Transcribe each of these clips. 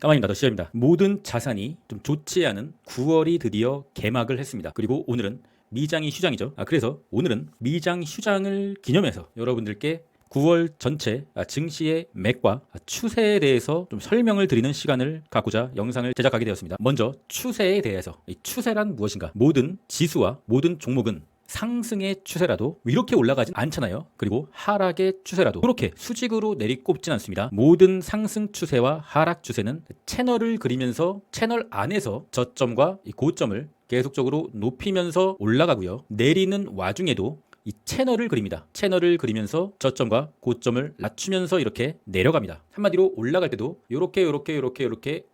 까마님 나도 시작입니다. 모든 자산이 좀 좋지 않은 9월이 드디어 개막을 했습니다. 그리고 오늘은 미장이 휴장이죠. 그래서 오늘은 미장 휴장을 기념해서 여러분들께 9월 전체 증시의 맥과 추세에 대해서 좀 설명을 드리는 시간을 갖고자 영상을 제작하게 되었습니다. 먼저 추세에 대해서, 이 추세란 무엇인가? 모든 지수와 모든 종목은 상승의 추세라도 이렇게 올라가진 않잖아요. 그리고 하락의 추세라도 이렇게 수직으로 내리꼽진 않습니다. 모든 상승 추세와 하락 추세는 채널을 그리면서 채널 안에서 저점과 이 고점을 계속적으로 높이면서 올라가고요. 내리는 와중에도 이 채널을 그립니다. 채널을 그리면서 저점과 고점을 낮추면서 이렇게 내려갑니다. 한마디로 올라갈 때도 요렇게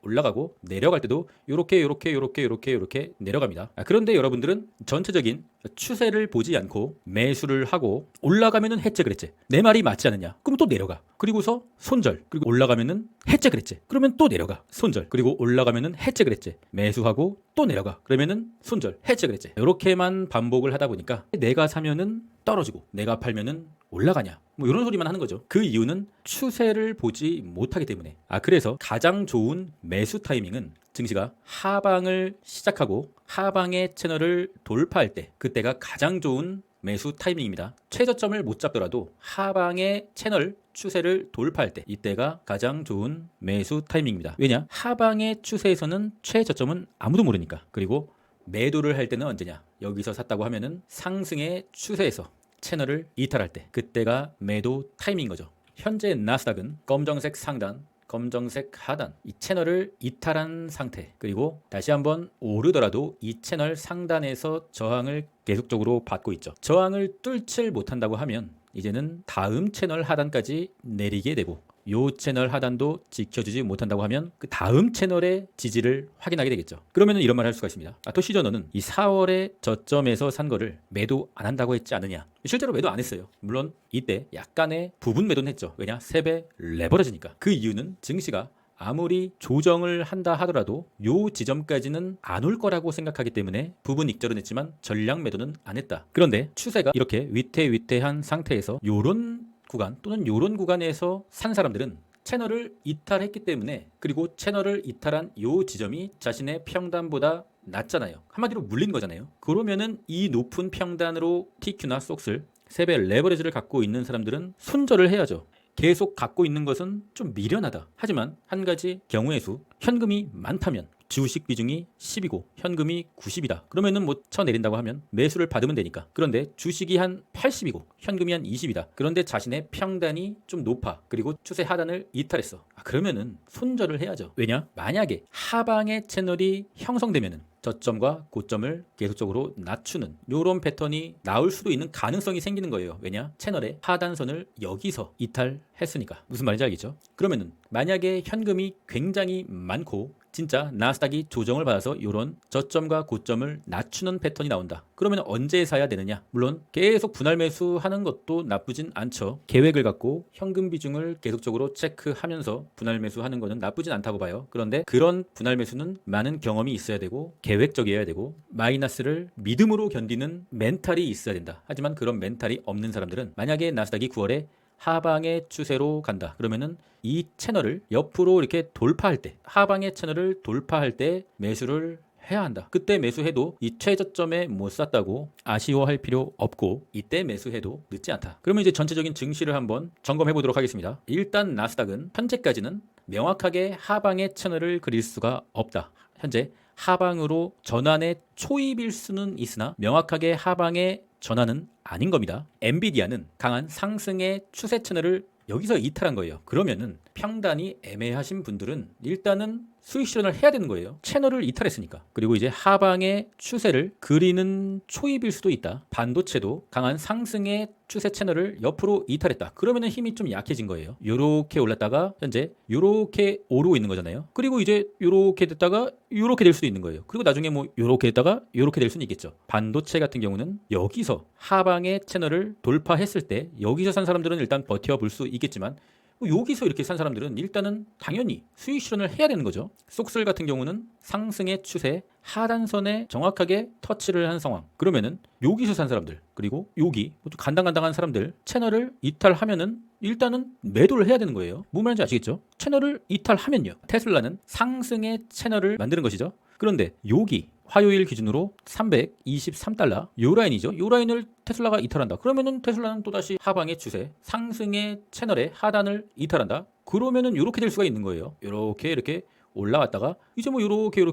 올라가고, 내려갈 때도 요렇게 내려갑니다. 그런데 여러분들은 전체적인 추세를 보지 않고 매수를 하고, 올라가면은 했지 그랬지, 내 말이 맞지 않느냐, 그럼 또 내려가, 그리고서 손절, 그리고 올라가면은 했지 그랬지, 그러면 또 내려가, 손절, 그리고 올라가면은 했지 그랬지, 매수하고 또 내려가, 그러면은 손절, 했지 그랬지, 이렇게만 반복을 하다 보니까 내가 사면은 떨어지고 내가 팔면은 올라가냐, 뭐 이런 소리만 하는 거죠. 그 이유는 추세를 보지 못하기 때문에. 그래서 가장 좋은 매수 타이밍은 증시가 하방을 시작하고 하방의 채널을 돌파할 때, 그때가 가장 좋은 매수 타이밍입니다. 최저점을 못 잡더라도 하방의 채널 추세를 돌파할 때, 이때가 가장 좋은 매수 타이밍입니다. 왜냐? 하방의 추세에서는 최저점은 아무도 모르니까. 그리고 매도를 할 때는 언제냐? 여기서 샀다고 하면은 상승의 추세에서 채널을 이탈할 때, 그때가 매도 타이밍인 거죠. 현재 나스닥은 검정색 상단, 검정색 하단, 이 채널을 이탈한 상태, 그리고 다시 한번 오르더라도 이 채널 상단에서 저항을 계속적으로 받고 있죠. 저항을 뚫지 못한다고 하면 이제는 다음 채널 하단까지 내리게 되고, 요 채널 하단도 지켜주지 못한다고 하면 그 다음 채널의 지지를 확인하게 되겠죠. 그러면 이런 말 할 수가 있습니다. 토시저, 너는 이 4월에 저점에서 산 거를 매도 안 한다고 했지 않느냐? 실제로 매도 안 했어요. 물론 이때 약간의 부분 매도는 했죠. 왜냐? 3배 레버리지니까. 그 이유는 증시가 아무리 조정을 한다 하더라도 요 지점까지는 안 올 거라고 생각하기 때문에 부분 익절은 했지만 전량 매도는 안 했다. 그런데 추세가 이렇게 위태위태한 상태에서 요런 구간 또는 요런 구간에서 산 사람들은 채널을 이탈했기 때문에, 그리고 채널을 이탈한 요 지점이 자신의 평단보다 낮잖아요. 한마디로 물린 거잖아요. 그러면은 이 높은 평단으로 TQ나 속슬 3배 레버리지를 갖고 있는 사람들은 손절을 해야죠. 계속 갖고 있는 것은 좀 미련하다. 하지만 한 가지 경우의 수, 현금이 많다면, 주식 비중이 10이고 현금이 90이다. 그러면은 뭐 쳐내린다고 하면 매수를 받으면 되니까. 그런데 주식이 한 80이고 현금이 한 20이다. 그런데 자신의 평단이 좀 높아. 그리고 추세 하단을 이탈했어. 그러면은 손절을 해야죠. 왜냐? 만약에 하방의 채널이 형성되면은 저점과 고점을 계속적으로 낮추는 요런 패턴이 나올 수도 있는 가능성이 생기는 거예요. 왜냐? 채널의 하단선을 여기서 이탈했으니까. 무슨 말인지 알겠죠? 그러면은 만약에 현금이 굉장히 많고 진짜 나스닥이 조정을 받아서 이런 저점과 고점을 낮추는 패턴이 나온다. 그러면 언제 사야 되느냐? 물론 계속 분할 매수하는 것도 나쁘진 않죠. 계획을 갖고 현금 비중을 계속적으로 체크하면서 분할 매수하는 것은 나쁘진 않다고 봐요. 그런데 그런 분할 매수는 많은 경험이 있어야 되고 계획적이어야 되고 마이너스를 믿음으로 견디는 멘탈이 있어야 된다. 하지만 그런 멘탈이 없는 사람들은, 만약에 나스닥이 9월에 하방의 추세로 간다. 그러면은 이 채널을 옆으로 이렇게 돌파할 때, 하방의 채널을 돌파할 때 매수를 해야 한다. 그때 매수해도 이 최저점에 못 샀다고 아쉬워할 필요 없고, 이때 매수해도 늦지 않다. 그러면 이제 전체적인 증시를 한번 점검해 보도록 하겠습니다. 일단 나스닥은 현재까지는 명확하게 하방의 채널을 그릴 수가 없다. 현재 하방으로 전환의 초입일 수는 있으나 명확하게 하방의 전환은 아닌 겁니다. 엔비디아는 강한 상승의 추세 채널을 여기서 이탈한 거예요. 그러면은 평단이 애매하신 분들은 일단은 수익 실현을 해야 되는 거예요. 채널을 이탈했으니까. 그리고 이제 하방의 추세를 그리는 초입일 수도 있다. 반도체도 강한 상승의 추세 채널을 옆으로 이탈했다. 그러면은 힘이 좀 약해진 거예요. 요렇게 올랐다가 현재 요렇게 오르고 있는 거잖아요. 그리고 이제 요렇게 됐다가 요렇게 될 수도 있는 거예요. 그리고 나중에 뭐 요렇게 됐다가 요렇게 될 수는 있겠죠. 반도체 같은 경우는 여기서 하방의 채널을 돌파했을 때 여기서 산 사람들은 일단 버텨볼 수 있겠지만, 여기서 이렇게 산 사람들은 일단은 당연히 수익 실현을 해야 되는 거죠. 속슬 같은 경우는 상승의 추세 하단선에 정확하게 터치를 한 상황. 그러면은 여기서 산 사람들, 그리고 여기 간당간당한 사람들 채널을 이탈하면은 일단은 매도를 해야 되는 거예요. 뭔 말인지 아시겠죠? 채널을 이탈하면요, 테슬라는 상승의 채널을 만드는 것이죠. 그런데 여기 화요일 기준으로 323달러 요 라인이죠. 요 라인을 테슬라가 이탈한다. 그러면은 테슬라는 또다시 하방의 추세, 상승의 채널의 하단을 이탈한다. 그러면은 이렇게 될 수가 있는 거예요. 이렇게 올라왔다가 이제 뭐 이렇게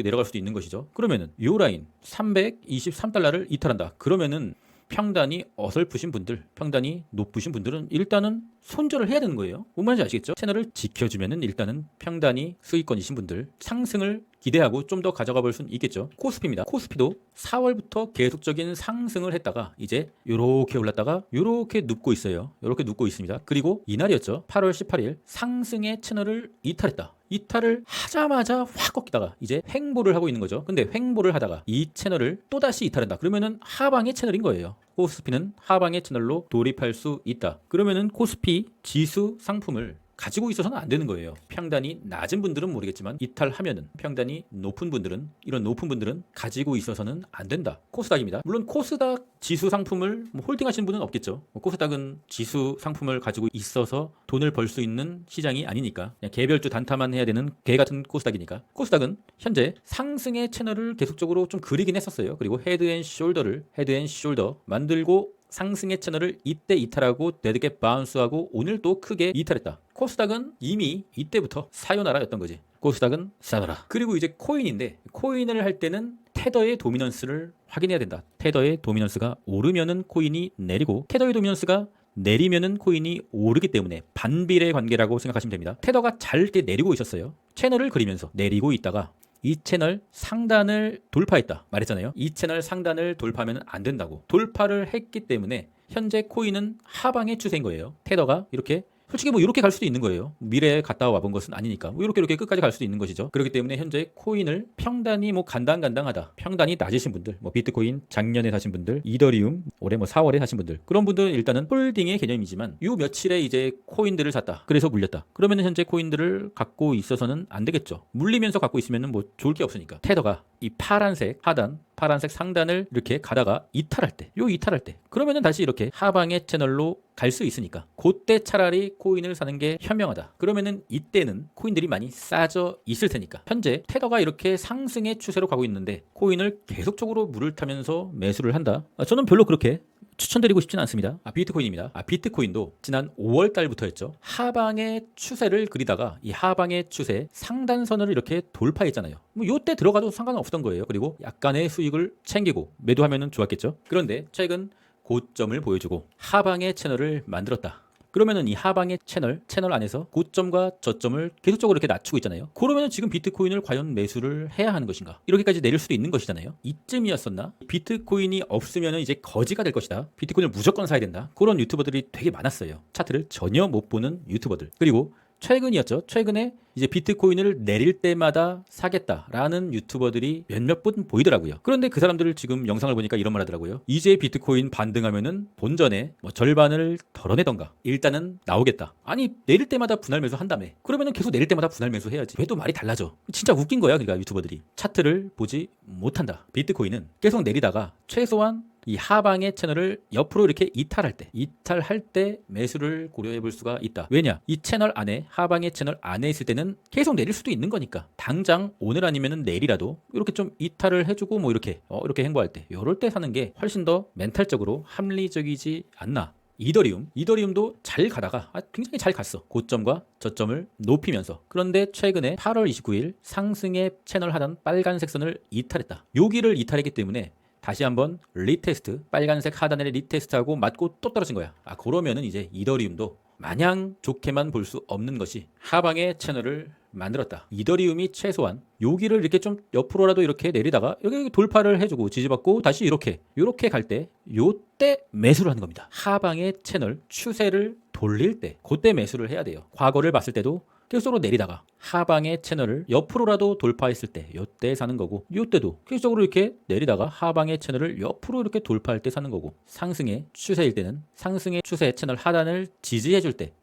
내려갈 수도 있는 것이죠. 그러면은 요 라인 323달러를 이탈한다. 그러면은 평단이 어설프신 분들, 평단이 높으신 분들은 일단은 손절을 해야 되는 거예요. 뭔 말인지 아시겠죠? 채널을 지켜주면은 일단은 평단이 수익권이신 분들 상승을 기대하고 좀 더 가져가 볼 수는 있겠죠. 코스피입니다. 코스피도 4월부터 계속적인 상승을 했다가 이제 요렇게 올랐다가 요렇게 눕고 있어요. 요렇게 눕고 있습니다. 그리고 이날이었죠. 8월 18일 상승의 채널을 이탈했다. 이탈을 하자마자 확 꺾이다가 이제 횡보를 하고 있는 거죠. 근데 횡보를 하다가 이 채널을 또다시 이탈한다. 그러면은 하방의 채널인 거예요. 코스피는 하방의 채널로 돌입할 수 있다. 그러면은 코스피 지수 상품을 가지고 있어서는 안 되는 거예요. 평단이 낮은 분들은 모르겠지만 이탈하면은 평단이 높은 분들은, 이런 높은 분들은 가지고 있어서는 안 된다. 코스닥입니다. 물론 코스닥 지수 상품을 홀딩하시는 분은 없겠죠. 코스닥은 지수 상품을 가지고 있어서 돈을 벌 수 있는 시장이 아니니까 그냥 개별주 단타만 해야 되는 개 같은 코스닥이니까. 코스닥은 현재 상승의 채널을 계속적으로 좀 그리긴 했었어요. 그리고 헤드앤숄더 만들고 상승의 채널을 이때 이탈하고 데드캣 바운스하고 오늘 또 크게 이탈했다. 코스닥은 이미 이때부터 사요나라였던 거지. 코스닥은 사요나라. 그리고 이제 코인인데, 코인을 할 때는 테더의 도미넌스를 확인해야 된다. 테더의 도미넌스가 오르면은 코인이 내리고, 테더의 도미넌스가 내리면은 코인이 오르기 때문에 반비례 관계라고 생각하시면 됩니다. 테더가 잘 때 내리고 있었어요. 채널을 그리면서 내리고 있다가 이 채널 상단을 돌파했다 말했잖아요. 이 채널 상단을 돌파하면 안 된다고. 돌파를 했기 때문에 현재 코인은 하방의 추세인 거예요. 테더가 이렇게, 솔직히 뭐 이렇게 갈 수도 있는 거예요. 미래에 갔다 와본 것은 아니니까 뭐 이렇게 끝까지 갈 수도 있는 것이죠. 그렇기 때문에 현재 코인을 평단이 뭐 간당간당하다, 평단이 낮으신 분들, 뭐 비트코인 작년에 사신 분들, 이더리움 올해 뭐 4월에 사신 분들, 그런 분들은 일단은 홀딩의 개념이지만 요 며칠에 이제 코인들을 샀다, 그래서 물렸다, 그러면 현재 코인들을 갖고 있어서는 안 되겠죠. 물리면서 갖고 있으면은 뭐 좋을 게 없으니까. 테더가 이 파란색 하단, 파란색 상단을 이렇게 가다가 이탈할 때, 그러면은 다시 이렇게 하방의 채널로 갈 수 있으니까 그때 차라리 코인을 사는 게 현명하다. 그러면은 이때는 코인들이 많이 싸져 있을 테니까. 현재 테더가 이렇게 상승의 추세로 가고 있는데 코인을 계속적으로 물을 타면서 매수를 한다. 저는 별로 그렇게 추천드리고 싶지는 않습니다. 비트코인입니다. 비트코인도 지난 5월 달부터였죠. 하방의 추세를 그리다가 이 하방의 추세 상단선을 이렇게 돌파했잖아요. 뭐 요때 들어가도 상관은 없던 거예요. 그리고 약간의 수익을 챙기고 매도하면은 좋았겠죠. 그런데 최근 고점을 보여주고 하방의 채널을 만들었다. 그러면은 이 하방의 채널 안에서 고점과 저점을 계속적으로 이렇게 낮추고 있잖아요. 그러면은 지금 비트코인을 과연 매수를 해야 하는 것인가? 이렇게까지 내릴 수도 있는 것이잖아요. 이쯤이었었나? 비트코인이 없으면은 이제 거지가 될 것이다. 비트코인을 무조건 사야 된다. 그런 유튜버들이 되게 많았어요. 차트를 전혀 못 보는 유튜버들. 그리고 최근이었죠. 최근에 이제 비트코인을 내릴 때마다 사겠다라는 유튜버들이 몇몇 분 보이더라고요. 그런데 그 사람들 지금 영상을 보니까 이런 말 하더라고요. 이제 비트코인 반등하면은 본전에 뭐 절반을 덜어내던가 일단은 나오겠다. 아니 내릴 때마다 분할 매수 한다며. 그러면은 계속 내릴 때마다 분할 매수 해야지. 왜 또 말이 달라져. 진짜 웃긴 거야. 그러니까 유튜버들이 차트를 보지 못한다. 비트코인은 계속 내리다가 최소한 이 하방의 채널을 옆으로 이렇게 이탈할 때 매수를 고려해 볼 수가 있다. 왜냐? 이 채널 안에, 하방의 채널 안에 있을 때는 계속 내릴 수도 있는 거니까. 당장 오늘 아니면은 내일이라도 이렇게 좀 이탈을 해주고 뭐 이렇게 행보할 때, 요럴 때 사는 게 훨씬 더 멘탈적으로 합리적이지 않나. 이더리움도 잘 가다가 굉장히 잘 갔어. 고점과 저점을 높이면서. 그런데 최근에 8월 29일 상승의 채널 하단 빨간색 선을 이탈했다. 여기를 이탈했기 때문에 다시 한번 리테스트, 빨간색 하단에 리테스트하고 맞고 또 떨어진 거야. 그러면은 이제 이더리움도 마냥 좋게만 볼 수 없는 것이 하방의 채널을 만들었다. 이더리움이 최소한 여기를 이렇게 좀 옆으로라도 이렇게 내리다가 여기 돌파를 해주고 지지받고 다시 이렇게 갈 때 요때 매수를 하는 겁니다. 하방의 채널 추세를 돌릴 때 그때 매수를 해야 돼요. 과거를 봤을 때도 계속적으로 내리다가 하방의 채널을 옆으로라도 돌파했을 때 요때 사는 거고, 요때도 계속적으로 이렇게 내리다가 하방의 채널을 옆으로 이렇게 돌파할 때 사는 거고, 상승의 추세일 때는 상승의 추세 채널 하단을 지지해줄 때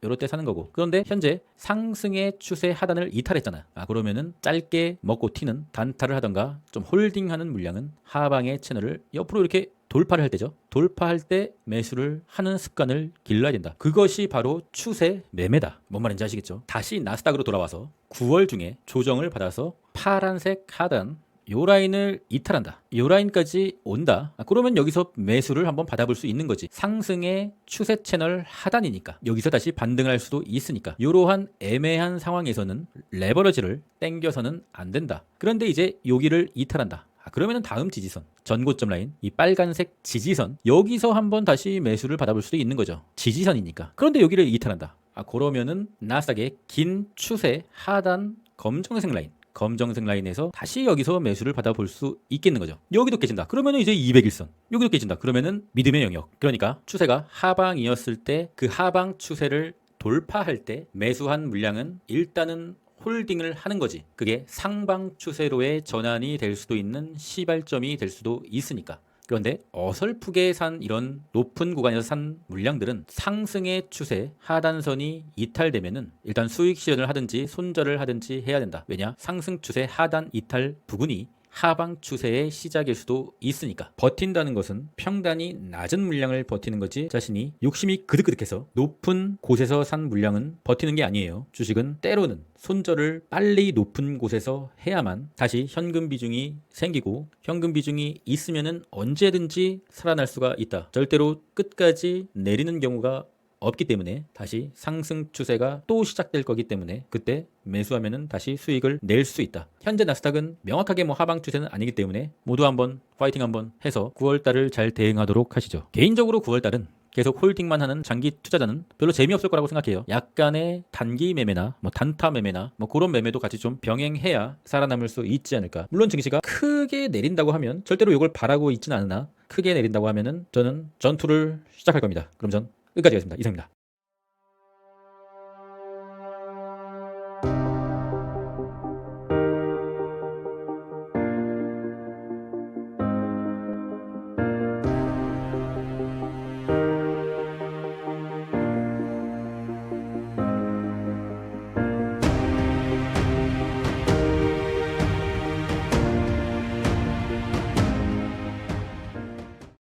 요럴 때 사는 거고. 그런데 현재 상승의 추세 하단을 이탈했잖아. 그러면은 짧게 먹고 튀는 단타를 하던가 좀 홀딩하는 물량은 하방의 채널을 옆으로 이렇게 돌파를 할 때죠. 돌파할 때 매수를 하는 습관을 길러야 된다. 그것이 바로 추세 매매다. 뭔 말인지 아시겠죠? 다시 나스닥으로 돌아와서 9월 중에 조정을 받아서 파란색 하단 요 라인을 이탈한다. 요 라인까지 온다. 그러면 여기서 매수를 한번 받아볼 수 있는 거지. 상승의 추세 채널 하단이니까. 여기서 다시 반등을 할 수도 있으니까. 이러한 애매한 상황에서는 레버러지를 땡겨서는 안 된다. 그런데 이제 여기를 이탈한다. 그러면은 다음 지지선, 전고점 라인, 이 빨간색 지지선, 여기서 한번 다시 매수를 받아볼 수도 있는 거죠. 지지선이니까. 그런데 여기를 이탈한다. 그러면은 나스닥의 긴 추세 하단 검정색 라인, 검정색 라인에서 다시 여기서 매수를 받아볼 수 있겠는 거죠. 여기도 깨진다. 그러면은 이제 200일선. 여기도 깨진다. 그러면은 믿음의 영역. 그러니까 추세가 하방이었을 때 그 하방 추세를 돌파할 때 매수한 물량은 일단은 홀딩을 하는 거지. 그게 상방 추세로의 전환이 될 수도 있는 시발점이 될 수도 있으니까. 그런데 어설프게 산 이런 높은 구간에서 산 물량들은 상승의 추세 하단선이 이탈되면은 일단 수익 실현을 하든지 손절을 하든지 해야 된다. 왜냐? 상승 추세 하단 이탈 부근이 하방 추세의 시작일 수도 있으니까. 버틴다는 것은 평단이 낮은 물량을 버티는 거지, 자신이 욕심이 그득그득해서 높은 곳에서 산 물량은 버티는 게 아니에요. 주식은 때로는 손절을 빨리 높은 곳에서 해야만 다시 현금 비중이 생기고, 현금 비중이 있으면은 언제든지 살아날 수가 있다. 절대로 끝까지 내리는 경우가 없기 때문에 다시 상승 추세가 또 시작될 거기 때문에 그때 매수하면은 다시 수익을 낼 수 있다. 현재 나스닥은 명확하게 하방 추세는 아니기 때문에 모두 한번 파이팅 한번 해서 9월달을 잘 대응하도록 하시죠. 개인적으로 9월달은 계속 홀딩만 하는 장기 투자자는 별로 재미없을 거라고 생각해요. 약간의 단기 매매나 단타 매매나 그런 매매도 같이 좀 병행해야 살아남을 수 있지 않을까. 물론 증시가 크게 내린다고 하면 절대로 이걸 바라고 있지는 않으나, 크게 내린다고 하면은 저는 전투를 시작할 겁니다. 그럼 전 끝까지 하겠습니다. 이상입니다.